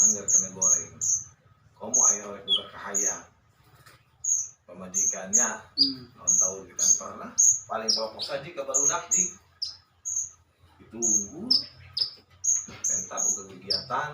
anggar kena goreng. Komo ayo oleh buka kahaya. Pemajikannya, tahun kita pernah paling pokok saja ke barudak ditunggu, entah kegiatan.